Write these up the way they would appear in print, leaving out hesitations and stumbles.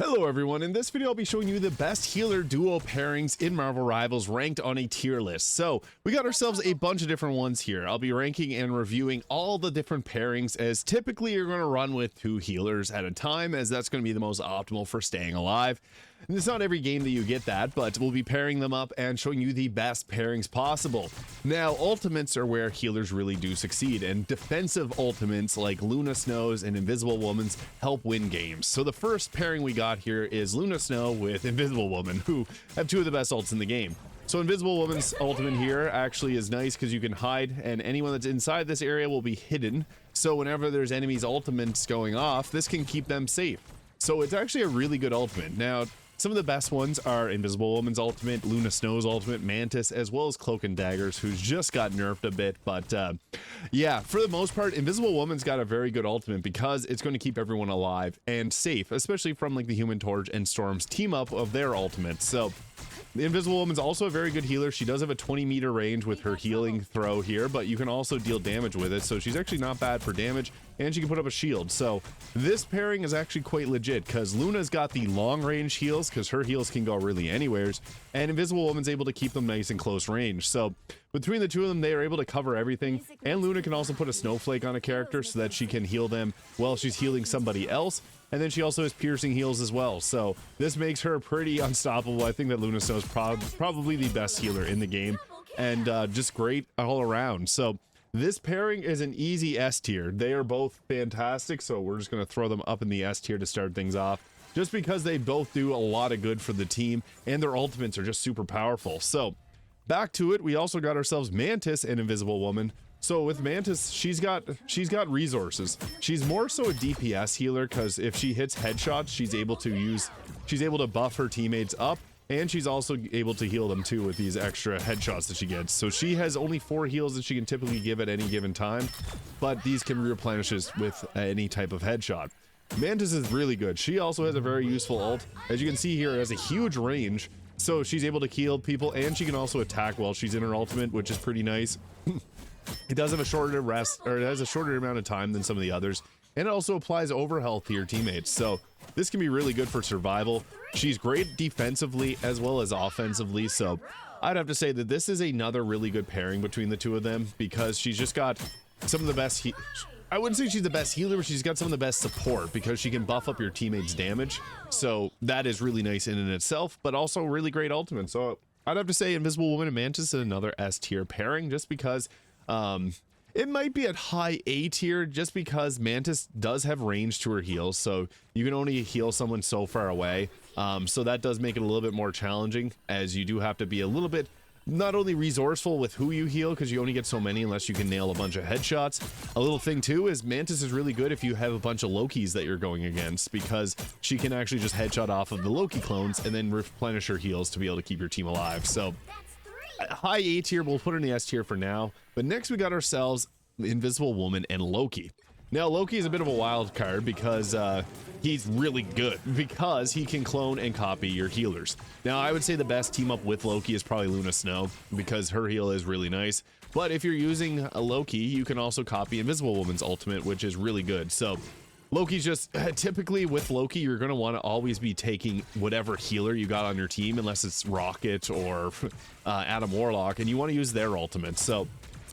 Hello everyone, in this video I'll be showing you the best healer duo pairings in Marvel Rivals ranked on a tier list. So we got ourselves a bunch of different ones here. I'll be ranking and reviewing all the different pairings, as typically you're going to run with 2 healers at a time, as that's going to be the most optimal for staying alive. And it's not every game that you get that, but we'll be pairing them up and showing you the best pairings possible. Now, ultimates are where healers really do succeed, and defensive ultimates like Luna Snow's and Invisible Woman's help win games. So the first pairing we got here is Luna Snow with Invisible Woman, who have 2 of the best ults in the game. So Invisible Woman's ultimate here actually is nice because you can hide, and anyone that's inside this area will be hidden. So whenever there's enemies' ultimates going off, this can keep them safe. So it's actually a really good ultimate. Now, some of the best ones are Invisible Woman's ultimate, Luna Snow's ultimate, Mantis, as well as Cloak and Daggers, who's just got nerfed a bit. But yeah, for the most part, Invisible Woman's got a very good ultimate because it's going to keep everyone alive and safe, especially from like the Human Torch and Storm's team up of their ultimates. So the Invisible Woman's also a very good healer. She does have a 20-meter range with her healing throw here, but you can also deal damage with it, so she's actually not bad for damage, and she can put up a shield. So this pairing is actually quite legit, because Luna's got the long-range heals, because her heals can go really anywheres, and Invisible Woman's able to keep them nice and close range. So between the 2 of them, they are able to cover everything, and Luna can also put a snowflake on a character so that she can heal them while she's healing somebody else. And then she also has piercing heals as well, so this makes her pretty unstoppable. I think that Luna Snow is probably the best healer in the game, and just great all around. So this pairing is an easy S tier. They are both fantastic, so we're just going to throw them up in the S tier to start things off, just because they both do a lot of good for the team, and their ultimates are just super powerful. So back to it, we also got ourselves Mantis and Invisible Woman. So with Mantis, she's got resources. She's more so a DPS healer, because if she hits headshots, she's able to buff her teammates up, and she's also able to heal them too with these extra headshots that she gets. So she has only 4 heals that she can typically give at any given time, but these can replenish with any type of headshot. Mantis is really good. She also has a very useful ult. As you can see here, it has a huge range, so she's able to heal people, and she can also attack while she's in her ultimate, which is pretty nice. It does have a shorter rest, or it has a shorter amount of time than some of the others, and it also applies overhealth to your teammates, so this can be really good for survival. She's great defensively as well as offensively, so I'd have to say that this is another really good pairing between the 2 of them, because she's just got some of the best I wouldn't say she's the best healer, but she's got some of the best support, because she can buff up your teammates' damage, so that is really nice in and itself, but also really great ultimate. So I'd have to say Invisible Woman and Mantis is another S tier pairing, just because it might be at high A tier, just because Mantis does have range to her heals, so you can only heal someone so far away. So that does make it a little bit more challenging, as you do have to be a little bit not only resourceful with who you heal, because you only get so many unless you can nail a bunch of headshots. A little thing too is Mantis is really good if you have a bunch of Lokis that you're going against, because she can actually just headshot off of the Loki clones and then replenish her heals to be able to keep your team alive. So high A tier, we'll put her in the S tier for now. But next we got ourselves Invisible Woman and Loki. Now Loki is a bit of a wild card, because he's really good, because he can clone and copy your healers. Now I would say the best team up with Loki is probably Luna Snow, because her heal is really nice. But if you're using a Loki, you can also copy Invisible Woman's ultimate, which is really good. So Loki's just typically with Loki, you're going to want to always be taking whatever healer you got on your team, unless it's Rocket or Adam Warlock, and you want to use their ultimate. So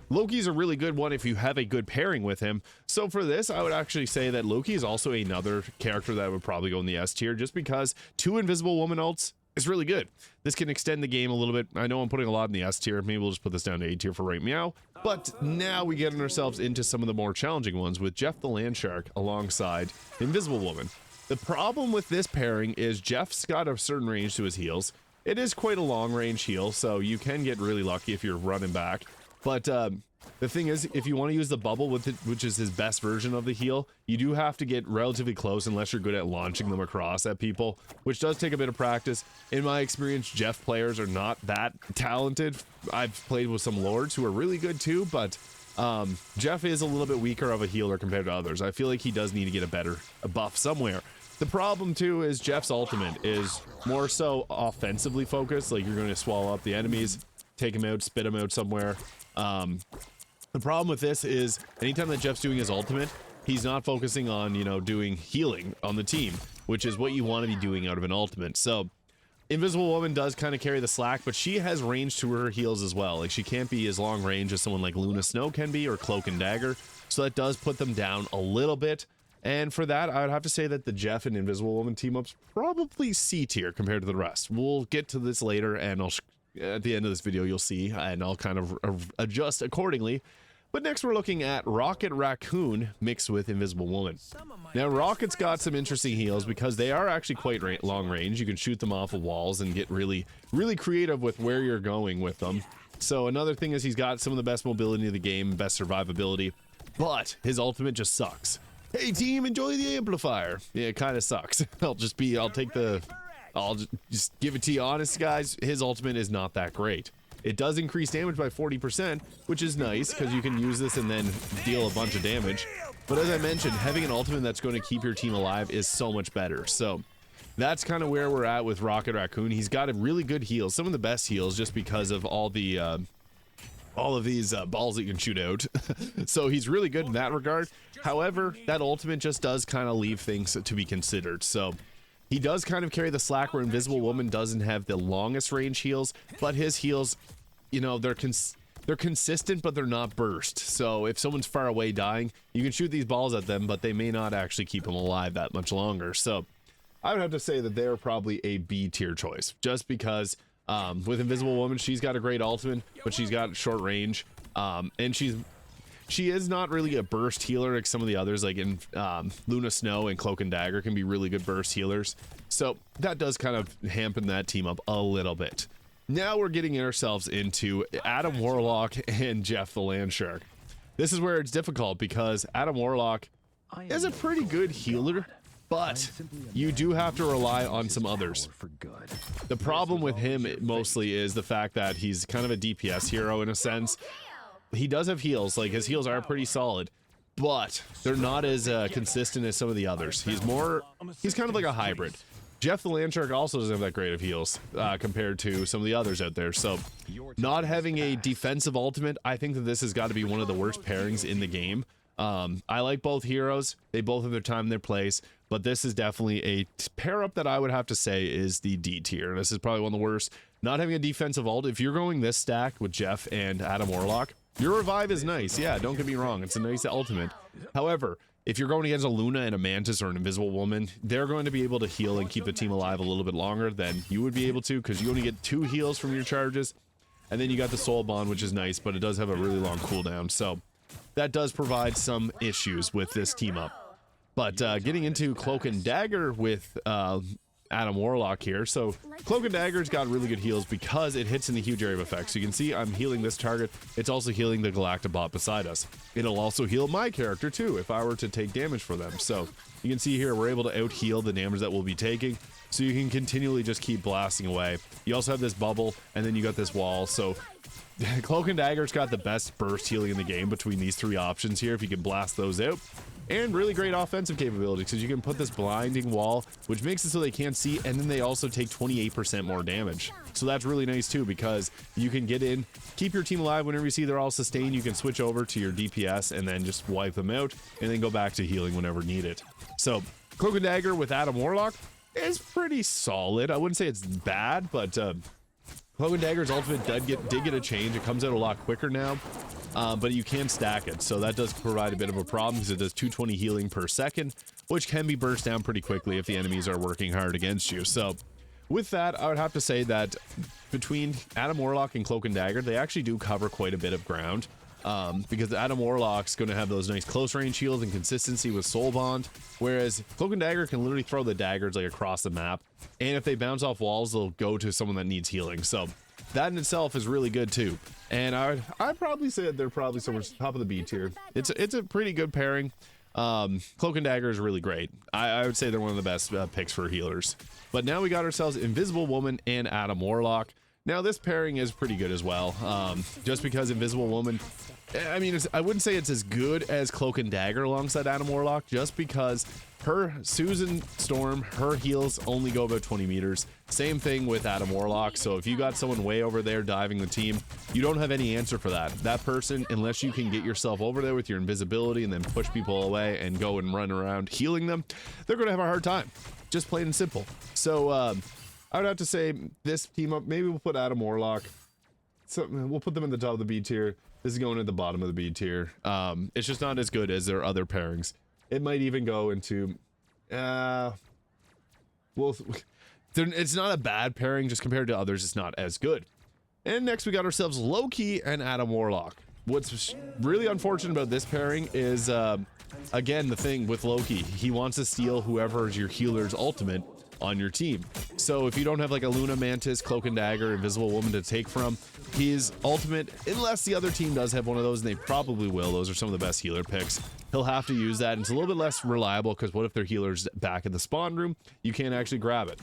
Loki's a really good one if you have a good pairing with him. So for this, I would actually say that Loki is also another character that would probably go in the S tier, just because 2 Invisible Woman ults is really good. This can extend the game a little bit. I know I'm putting a lot in the S tier. Maybe we'll just put this down to A tier for right meow. But now we get ourselves into some of the more challenging ones with Jeff the Landshark alongside Invisible Woman. The problem with this pairing is Jeff's got a certain range to his heals. It is quite a long range heal, so you can get really lucky if you're running back. But the thing is, if you want to use the bubble with it, which is his best version of the heal, you do have to get relatively close unless you're good at launching them across at people, which does take a bit of practice. In my experience, Jeff players are not that talented. I've played with some Lords who are really good too, but Jeff is a little bit weaker of a healer compared to others. I feel like he does need to get a buff somewhere. The problem too is Jeff's ultimate is more so offensively focused, like you're going to swallow up the enemies, take him out, spit him out somewhere. The problem with this is anytime that Jeff's doing his ultimate, he's not focusing on, you know, doing healing on the team. which is what you want to be doing out of an ultimate. So Invisible Woman does kind of carry the slack, but she has range to her heals as well. Like, she can't be as long range as someone like Luna Snow can be, or Cloak and Dagger, so that does put them down a little bit. And for that, I would have to say that the Jeff and Invisible Woman team-up's probably C tier compared to the rest. We'll get to this later, and at the end of this video, you'll see, and I'll kind of adjust accordingly. But next, we're looking at Rocket Raccoon mixed with Invisible Woman. Now, Rocket's got some interesting heals because they are actually quite long range. You can shoot them off of walls and get really, really creative with where you're going with them. So another thing is he's got some of the best mobility in the game, best survivability, but his ultimate just sucks. Hey team, enjoy the amplifier. Yeah, it kind of sucks. I'll just give it to you honest, guys. His ultimate is not that great. It does increase damage by 40%, which is nice because you can use this and then deal a bunch of damage. But as I mentioned, having an ultimate that's going to keep your team alive is so much better. So that's kind of where we're at with Rocket Raccoon. He's got a really good heals, some of the best heals, just because of all of these balls that you can shoot out. So he's really good in that regard. However, that ultimate just does kind of leave things to be considered. So he does kind of carry the slack where Invisible Woman doesn't have the longest range heals, but his heals, you know, they're consistent, but they're not burst. So if someone's far away dying, you can shoot these balls at them, but they may not actually keep them alive that much longer. So I would have to say that they're probably a B tier choice, just because with Invisible Woman, she's got a great ultimate, but she's got short range, and she is not really a burst healer like some of the others, like in Luna Snow and Cloak and Dagger can be really good burst healers. So that does kind of hamper that team up a little bit. Now we're getting ourselves into Adam Warlock and Jeff the Landshark. This is where it's difficult because Adam Warlock is a pretty good healer, but you do have to rely on some others. The problem with him mostly is the fact that he's kind of a DPS hero in a sense. He does have heals, like his heals are pretty solid, but they're not as consistent as some of the others. He's kind of like a hybrid. Jeff the Landshark also doesn't have that great of heals compared to some of the others out there. So not having a defensive ultimate, I think that this has got to be one of the worst pairings in the game. I like both heroes. They both have their time and their place, but this is definitely a pair up that I would have to say is the D tier. This is probably one of the worst. Not having a defensive ult, if you're going this stack with Jeff and Adam Warlock, your revive is nice. Yeah, don't get me wrong. It's a nice ultimate. However, if you're going against a Luna and a Mantis or an Invisible Woman, they're going to be able to heal and keep the team alive a little bit longer than you would be able to, because you only get 2 heals from your charges. And then you got the Soul Bond, which is nice, but it does have a really long cooldown. So that does provide some issues with this team up. But getting into Cloak and Dagger with Adam Warlock here. So Cloak and Dagger's got really good heals because it hits in the huge area of effect. So you can see I'm healing this target. It's also healing the Galactabot beside us. It'll also heal my character too if I were to take damage for them. So you can see here we're able to out heal the damage that we'll be taking. So you can continually just keep blasting away. You also have this bubble, and then you got this wall. So Cloak and Dagger's got the best burst healing in the game between these 3 options here if you can blast those out. And really great offensive capability because you can put this blinding wall, which makes it so they can't see, and then they also take 28% more damage. So that's really nice too, because you can get in, keep your team alive. Whenever you see they're all sustained, you can switch over to your DPS and then just wipe them out, and then go back to healing whenever needed. So Cloak and Dagger with Adam Warlock is pretty solid. I wouldn't say it's bad, but Cloak and Dagger's ultimate did get a change. It comes out a lot quicker now. But you can stack it, so that does provide a bit of a problem because it does 220 healing per second, which can be burst down pretty quickly if the enemies are working hard against you. So with that, I would have to say that between Adam Warlock and Cloak and Dagger, they actually do cover quite a bit of ground, because Adam Warlock's going to have those nice close range heals and consistency with Soul Bond, whereas Cloak and Dagger can literally throw the daggers like across the map, and if they bounce off walls, they'll go to someone that needs healing. So that in itself is really good too. And I'd probably say that they're probably somewhere top of the B tier. It's a pretty good pairing. Cloak and Dagger is really great. I would say they're one of the best picks for healers. But now we got ourselves Invisible Woman and Adam Warlock. Now this pairing is pretty good as well, just because Invisible Woman, I mean, I wouldn't say it's as good as Cloak and Dagger alongside Adam Warlock, just because her Susan Storm, her heals only go about 20 meters. Same thing with Adam Warlock. So if you got someone way over there diving the team, you don't have any answer for that. That person, unless you can get yourself over there with your invisibility and then push people away and go and run around healing them, they're going to have a hard time. Just plain and simple. So I would have to say this team up, maybe we'll put Adam Warlock. So we'll put them in the top of the B tier. This is going at the bottom of the B tier. It's just not as good as their other pairings. It might even go into, well, it's not a bad pairing, just compared to others, it's not as good. And next we got ourselves Loki and Adam Warlock. What's really unfortunate about this pairing is, again, the thing with Loki, he wants to steal whoever is your healer's ultimate on your team. So if you don't have like a Luna, Mantis, Cloak and Dagger, Invisible Woman to take from, his ultimate, unless the other team does have one of those, and they probably will, those are some of the best healer picks, he'll have to use that. And it's a little bit less reliable because what if their healer's back in the spawn room? You can't actually grab it.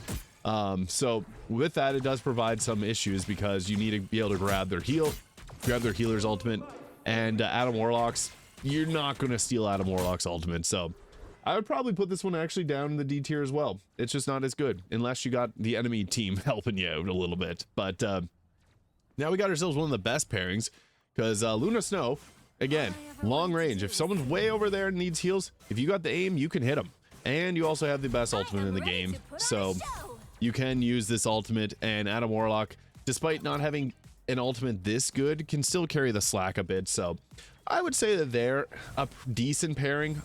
So with that, it does provide some issues because you need to be able to grab their healer's ultimate, and Adam Warlock's, you're not going to steal Adam Warlock's ultimate. So I would probably put this one actually down in the D tier as well. It's just not as good unless you got the enemy team helping you out a little bit. But now we got ourselves one of the best pairings because Luna Snow, again, long range. If someone's way over there and needs heals, if you got the aim, you can hit them. And you also have the best ultimate in the game. So you can use this ultimate, and Adam Warlock, despite not having an ultimate this good, can still carry the slack a bit. So I would say that they're a decent pairing.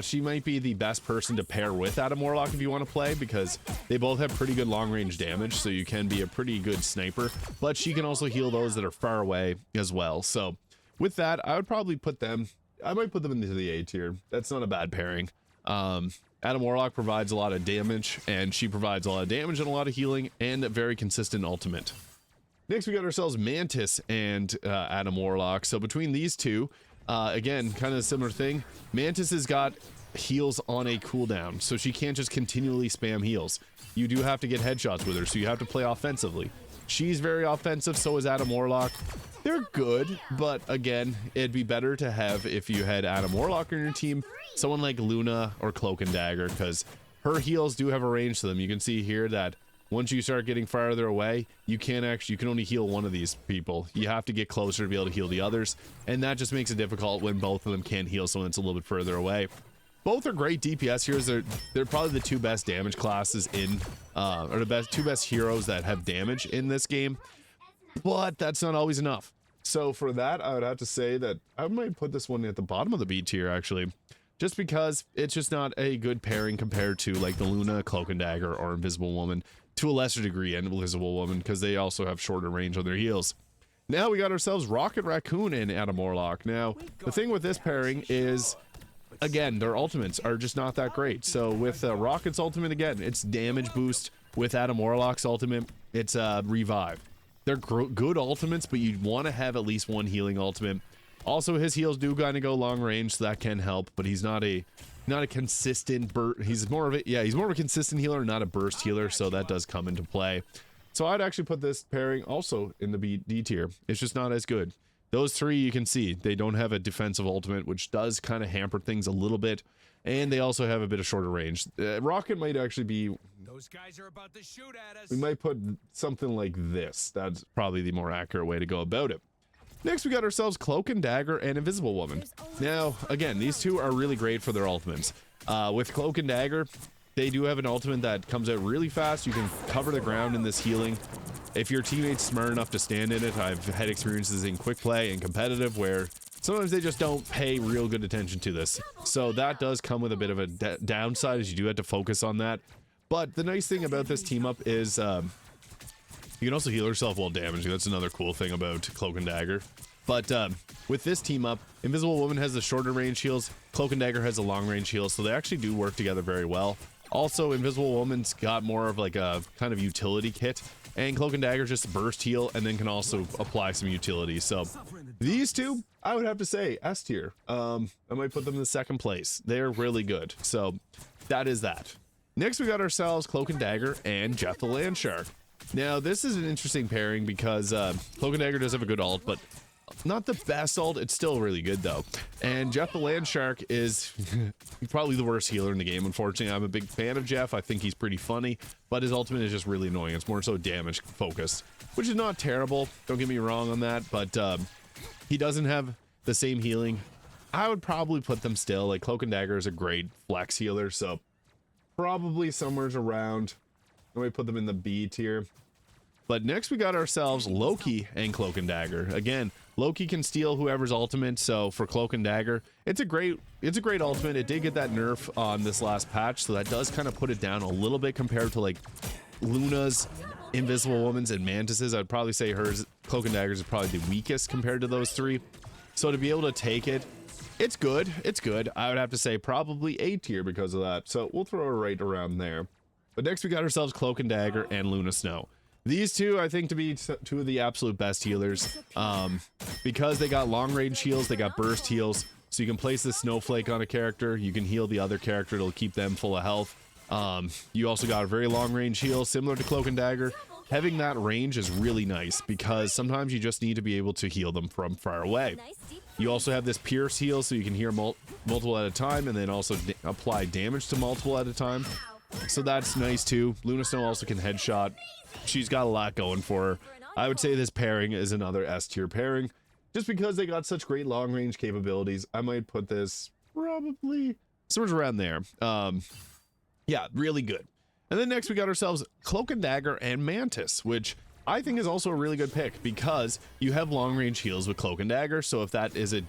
She might be the best person to pair with Adam Warlock if you want to play, because they both have pretty good long range damage, so you can be a pretty good sniper, but she can also heal those that are far away as well. So with that, I would probably put them, I might put them into the A tier. That's not a bad pairing. Adam Warlock provides a lot of damage, and she provides a lot of damage and a lot of healing, and a very consistent ultimate. Next we got ourselves Mantis and Adam Warlock. So between these two, again, kind of a similar thing. Mantis has got heals on a cooldown, so she can't just continually spam heals. You do have to get headshots with her, so you have to play offensively. She's very offensive, so is Adam Warlock. They're good, but again, it'd be better to have, if you had Adam Warlock on your team, someone like Luna or Cloak and Dagger, because her heals do have a range to them. You can see here that once you start getting farther away, you can only heal one of these people. You have to get closer to be able to heal the others, and that just makes it difficult when both of them can't heal someone that's a little bit further away. Both are great DPS heroes. They're probably the two best damage classes in, or the two best heroes that have damage in this game, but that's not always enough. So for that, I would have to say that I might put this one at the bottom of the B tier, actually, just because it's just not a good pairing compared to like the Luna, Cloak and Dagger, or Invisible Woman, to a lesser degree, and Invisible Woman, because they also have shorter range on their heals. Now we got ourselves Rocket Raccoon and Adam Warlock. Now, the thing with this pairing is, again, their ultimates are just not that great. So with Rocket's ultimate, again, it's damage boost. With Adam Warlock's ultimate, it's revive. They're good ultimates, but you'd want to have at least one healing ultimate. Also, his heals do kind of go long range, so that can help, but he's not a consistent he's more of a consistent healer, not a burst healer, so that does come into play. So I'd actually put this pairing also in the D tier. It's just not as good. Those three, you can see they don't have a defensive ultimate, which does kind of hamper things a little bit, and they also have a bit of shorter range. Rocket might actually be, those guys are about to shoot at us. We might put something like this. That's probably the more accurate way to go about it. Next, we got ourselves Cloak and Dagger and Invisible Woman. Now, again, these two are really great for their ultimates. With Cloak and Dagger, they do have an ultimate that comes out really fast. You can cover the ground in this healing. If your teammate's smart enough to stand in it, I've had experiences in quick play and competitive where sometimes they just don't pay real good attention to this. So that does come with a bit of a downside, as you do have to focus on that. But the nice thing about this team up is you can also heal yourself while damaging. That's another cool thing about Cloak and Dagger. But with this team up, Invisible Woman has the shorter range heals, Cloak and Dagger has a long range heal, so they actually do work together very well. Also, Invisible Woman's got more of like a kind of utility kit, and Cloak and Dagger just burst heal and then can also apply some utility. So these two, I would have to say S tier. I might put them in the second place. They're really good. So that is that. Next, we got ourselves Cloak and Dagger and Jeff the Landshark. Now, this is an interesting pairing because Cloak and Dagger does have a good ult, but not the best ult. It's still really good, though. And Jeff the Land Shark is probably the worst healer in the game, unfortunately. I'm a big fan of Jeff. I think he's pretty funny, but his ultimate is just really annoying. It's more so damage focused, which is not terrible. Don't get me wrong on that, but he doesn't have the same healing. I would probably put them still. Like, Cloak and Dagger is a great flex healer, so probably somewhere around. Let me put them in the B tier. But next we got ourselves Loki and Cloak and Dagger. Again, Loki can steal whoever's ultimate, so for Cloak and Dagger, it's a great ultimate. It did get that nerf on this last patch, so that does kind of put it down a little bit compared to like Luna's, Invisible Woman's, and Mantis's. I'd probably say hers, Cloak and Dagger's, is probably the weakest compared to those three. So to be able to take it, it's good. It's good. I would have to say probably A tier because of that. So we'll throw her right around there. But next we got ourselves Cloak and Dagger and Luna Snow. These two, I think, to be two of the absolute best healers, because they got long range heals, they got burst heals, so you can place the snowflake on a character, you can heal the other character, it'll keep them full of health. You also got a very long range heal, similar to Cloak and Dagger. Having that range is really nice, because sometimes you just need to be able to heal them from far away. You also have this pierce heal, so you can heal multiple at a time, and then also apply damage to multiple at a time. So that's nice too. Luna Snow also can headshot. She's got a lot going for her. I would say this pairing is another S tier pairing, just because they got such great long range capabilities. I might put this probably somewhere around there. Yeah, really good. And then next we got ourselves Cloak and Dagger and Mantis, which I think is also a really good pick because you have long range heals with Cloak and Dagger. So if that is if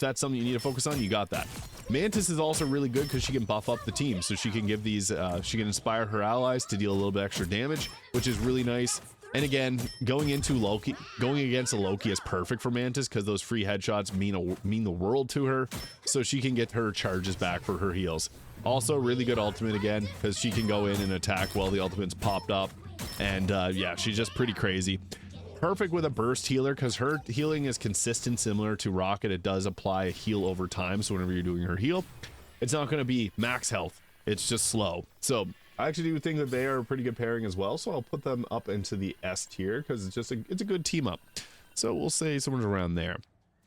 that's something you need to focus on, you got that. Mantis is also really good because she can buff up the team, so she can give these she can inspire her allies to deal a little bit extra damage, which is really nice. And again, going against a Loki is perfect for Mantis because those free headshots mean the world to her, so she can get her charges back for her heals. Also really good ultimate again because she can go in and attack while the ultimate's popped up. And yeah, she's just pretty crazy. Perfect with a burst healer because her healing is consistent, similar to Rocket. It does apply a heal over time, so whenever you're doing her heal, it's not going to be max health, it's just slow. So I actually do think that they are a pretty good pairing as well, so I'll put them up into the S tier because it's a good team up. So we'll say somewhere around there.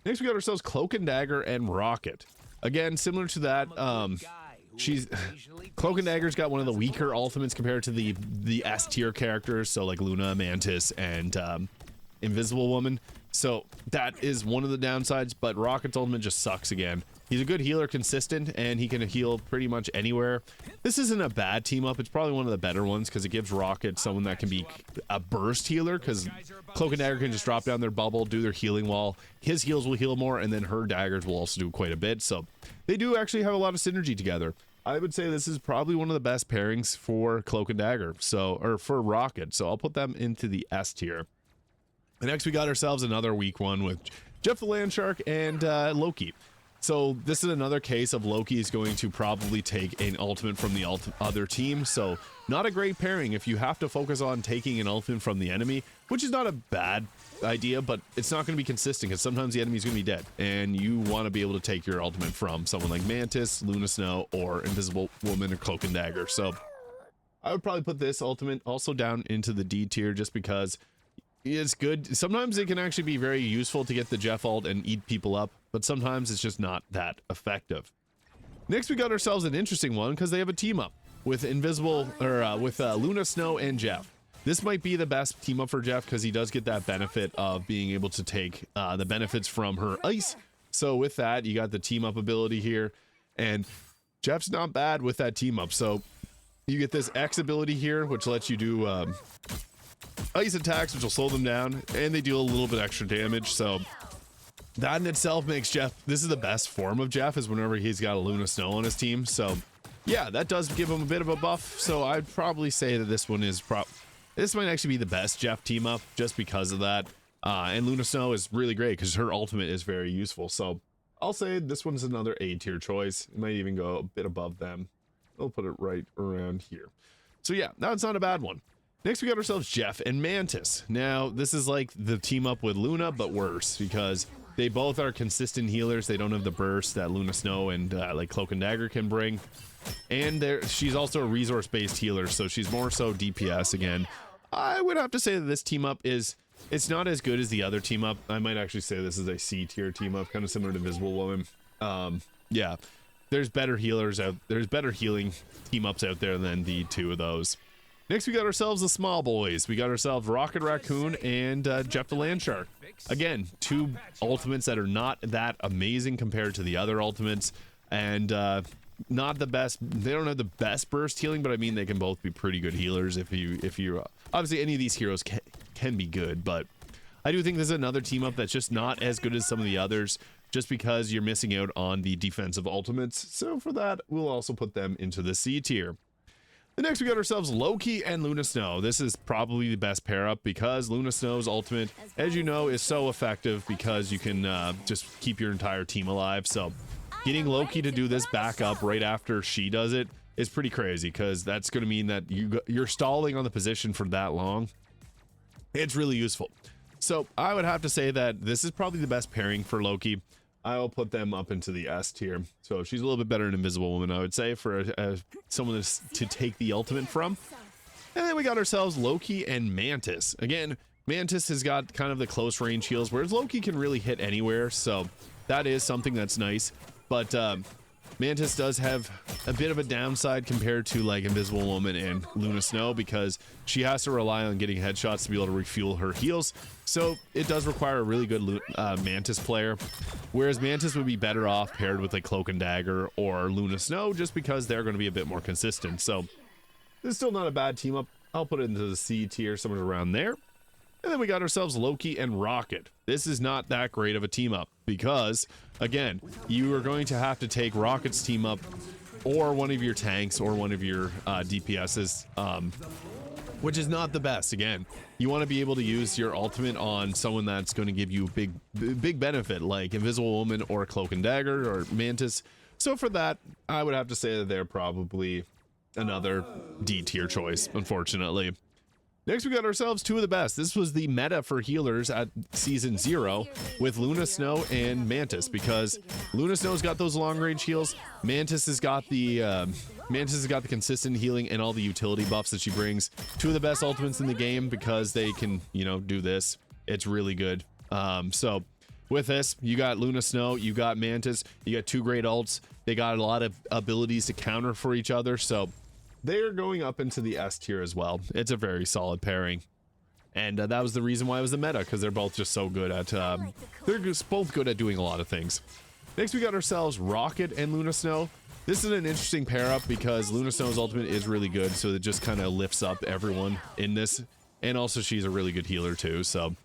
Next we got ourselves Cloak and Dagger and Rocket. Again, similar to that, Cloak and Dagger's got one of the weaker ultimates compared to the S tier characters, so like Luna, Mantis, and Invisible Woman. So that is one of the downsides, but Rocket's ultimate just sucks again. He's a good healer, consistent, and he can heal pretty much anywhere. This isn't a bad team up. It's probably one of the better ones because it gives Rocket someone that can be a burst healer, because Cloak and Dagger can just drop down their bubble, do their healing wall. His heals will heal more, and then her daggers will also do quite a bit. So they do actually have a lot of synergy together. I would say this is probably one of the best pairings for Cloak and Dagger, or for Rocket. So I'll put them into the S tier. And next we got ourselves another weak one with Jeff the Land Shark and Loki. So this is another case of Loki is going to probably take an ultimate from the other team. So not a great pairing if you have to focus on taking an ultimate from the enemy, which is not a bad idea, but it's not going to be consistent because sometimes the enemy's going to be dead and you want to be able to take your ultimate from someone like Mantis, Luna Snow, or Invisible Woman, or Cloak and Dagger. So I would probably put this ultimate also down into the D tier just because it's good. Sometimes it can actually be very useful to get the Jeff ult and eat people up, but sometimes it's just not that effective. Next we got ourselves an interesting one because they have a team up with Luna Snow and Jeff. This might be the best team up for Jeff because he does get that benefit of being able to take the benefits from her ice. So with that, you got the team up ability here, and Jeff's not bad with that team up. So you get this X ability here, which lets you do ice attacks, which will slow them down, and they do a little bit extra damage. So that in itself makes Jeff, this is the best form of Jeff, is whenever he's got a Luna Snow on his team. So yeah, that does give him a bit of a buff. So I'd probably say that this one is this might actually be the best Jeff team up just because of that. And Luna Snow is really great because her ultimate is very useful. So I'll say this one's another A tier choice. It might even go a bit above them. I'll put it right around here. So yeah, now it's not a bad one. Next we got ourselves Jeff and Mantis. Now this is like the team up with Luna, but worse because they both are consistent healers. They don't have the burst that Luna Snow and like Cloak and Dagger can bring. And she's also a resource-based healer, so she's more so DPS again. I would have to say that this team up it's not as good as the other team up. I might actually say this is a C tier team up, kind of similar to Invisible Woman. Yeah, there's better healers there's better healing team ups out there than the two of those. Next, we got ourselves the small boys. We got ourselves Rocket Raccoon and Jeff the Landshark. Again, two ultimates that are not that amazing compared to the other ultimates, and not the best. They don't have the best burst healing, but I mean they can both be pretty good healers. If you obviously any of these heroes can be good, but I do think this is another team up that's just not as good as some of the others, just because you're missing out on the defensive ultimates. So for that, we'll also put them into the C tier. The next, we got ourselves Loki and Luna Snow. This is probably the best pair up because Luna Snow's ultimate, as you know, is so effective because you can just keep your entire team alive. So getting Loki to do this back up right after she does it is pretty crazy, because that's going to mean that you're stalling on the position for that long. It's really useful. So I would have to say that this is probably the best pairing for Loki. I will put them up into the S tier. So she's a little bit better than Invisible Woman, I would say, for someone to take the ultimate from. And then we got ourselves Loki and Mantis. Again, Mantis has got kind of the close range heals, whereas Loki can really hit anywhere. So that is something that's nice. But Mantis does have a bit of a downside compared to like Invisible Woman and Luna Snow, because she has to rely on getting headshots to be able to refuel her heals. So it does require a really good Mantis player, whereas Mantis would be better off paired with like Cloak and Dagger or Luna Snow, just because they're going to be a bit more consistent. So this is still not a bad team up. I'll put it into the C tier, somewhere around there. And then we got ourselves Loki and Rocket. This is not that great of a team up because, again, you are going to have to take Rocket's team up or one of your tanks or one of your DPSs, which is not the best. Again, you want to be able to use your ultimate on someone that's going to give you big benefit, like Invisible Woman or Cloak and Dagger or Mantis. So for that, I would have to say that they're probably another D tier choice, unfortunately. Next, we got ourselves two of the best. This was the meta for healers at season 0 with Luna Snow and Mantis, because Luna Snow's got those long range heals. Mantis has got the consistent healing and all the utility buffs that she brings. Two of the best ultimates in the game because they can, you know, do this. It's really good. So with this, you got Luna Snow, you got Mantis, you got two great ults. They got a lot of abilities to counter for each other. So they're going up into the S tier as well. It's a very solid pairing, and that was the reason why it was the meta, because they're both just so good at they're just both good at doing a lot of things. Next, we got ourselves Rocket and Luna Snow. This is an interesting pair up because Luna Snow's ultimate is really good, so it just kind of lifts up everyone in this, and also she's a really good healer too. So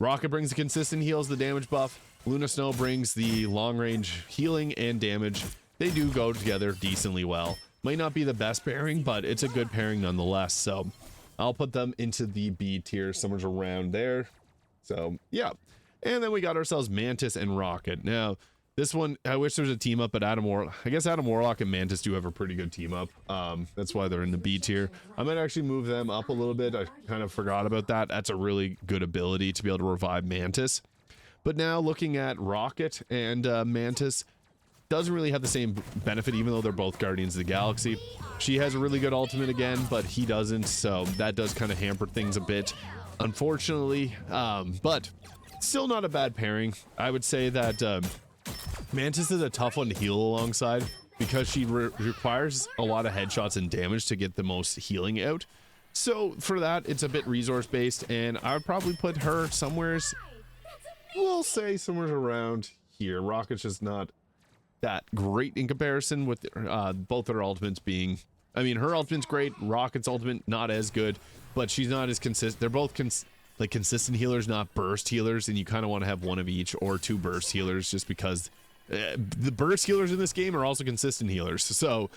Rocket brings the consistent heals, the damage buff. Luna Snow brings the long range healing and damage. They do go together decently well. Might not be the best pairing, but it's a good pairing nonetheless. So I'll put them into the B tier, somewhere around there. So yeah. And then we got ourselves Mantis and Rocket. Now, this one, I wish there was a team up, but I guess Adam Warlock and Mantis do have a pretty good team up. That's why they're in the B tier. I might actually move them up a little bit. I kind of forgot about that. That's a really good ability to be able to revive Mantis. But now looking at Rocket and Mantis, doesn't really have the same benefit, even though they're both Guardians of the Galaxy. She has a really good ultimate again, but he doesn't, so that does kind of hamper things a bit, unfortunately. But still not a bad pairing. I would say that Mantis is a tough one to heal alongside because she requires a lot of headshots and damage to get the most healing out. So for that, it's a bit resource based, and I would probably put her somewheres, we'll say somewhere around here. Rocket's just not that great in comparison, with both of her ultimates being, I mean, her ultimate's great, Rocket's ultimate not as good, but she's not as consistent. They're both like consistent healers, not burst healers, and you kind of want to have one of each or two burst healers, just because the burst healers in this game are also consistent healers. So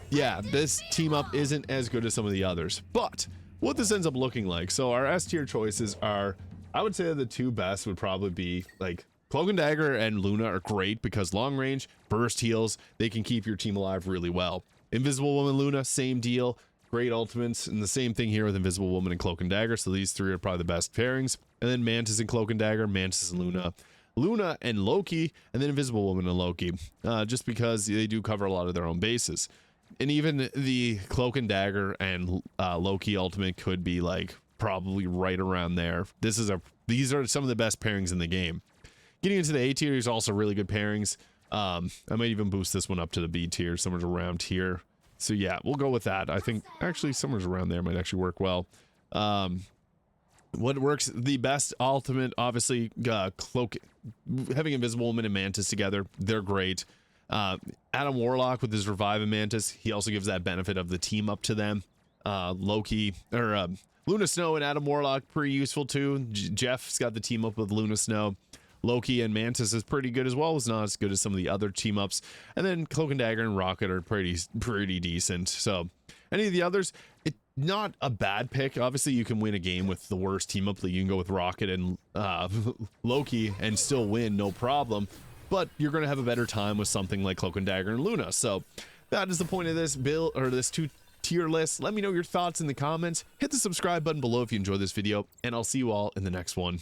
yeah, this team up isn't as good as some of the others, but what this ends up looking like, so our S tier choices are, I would say the two best would probably be like Cloak and Dagger and Luna are great because long range, burst heals, they can keep your team alive really well. Invisible Woman, Luna, same deal, great ultimates, and the same thing here with Invisible Woman and Cloak and Dagger, so these three are probably the best pairings. And then Mantis and Cloak and Dagger, Mantis and Luna, Luna and Loki, and then Invisible Woman and Loki, just because they do cover a lot of their own bases. And even the Cloak and Dagger and Loki Ultimate could be like probably right around there. These are some of the best pairings in the game. Getting into the A tier is also really good pairings. I might even boost this one up to the B tier, somewhere around here. So yeah, we'll go with that. I think actually somewhere around there might actually work well. What works the best ultimate, obviously, Cloak, having Invisible Woman and Mantis together, they're great. Adam Warlock with his Revive and Mantis, he also gives that benefit of the team up to them. Loki, or Luna Snow and Adam Warlock, pretty useful too. Jeff's got the team up with Luna Snow. Loki and Mantis is pretty good as well. It's not as good as some of the other team ups. And then Cloak and Dagger and Rocket are pretty decent. So any of the others, not a bad pick. Obviously, you can win a game with the worst team up. You can go with Rocket and Loki and still win, no problem. But you're going to have a better time with something like Cloak and Dagger and Luna. So that is the point of this build, or this 2-tier list. Let me know your thoughts in the comments. Hit the subscribe button below if you enjoyed this video, and I'll see you all in the next one.